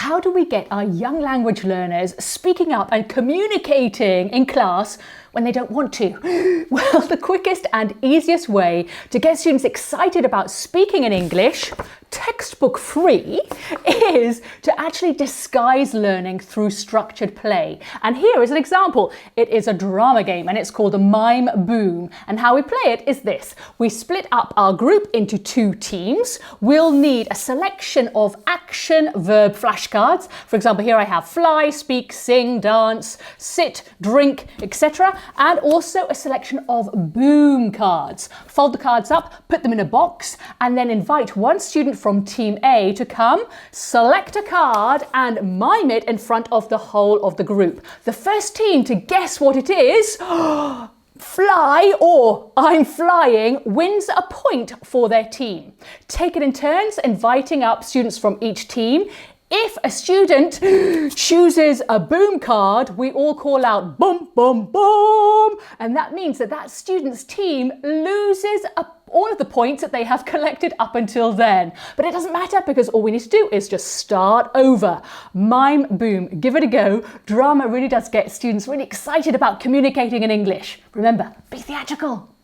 how do we get our young language learners speaking up and communicating in class when they don't want to? Well, the quickest and easiest way to get students excited about speaking in English, textbook free, is to actually disguise learning through structured play. And here is an example. It is a drama game and it's called Mime Boom. And how we play it is this. We split up our group into 2 teams. We'll need a selection of action verb flashcards. For example, here I have fly, speak, sing, dance, sit, drink, etc. And also a selection of boom cards. Fold the cards up, put them in a box, and then invite one student from team A to come, select a card and mime it in front of the whole of the group. The first team to guess what it is, fly or I'm flying, wins a point for their team. Take it in turns, inviting up students from each team. If a student chooses a boom card, we all call out boom, boom, boom. And that means that that student's team loses all of the points that they have collected up until then. But it doesn't matter because all we need to do is just start over. Mime Boom, give it a go. Drama really does get students really excited about communicating in English. Remember, be theatrical.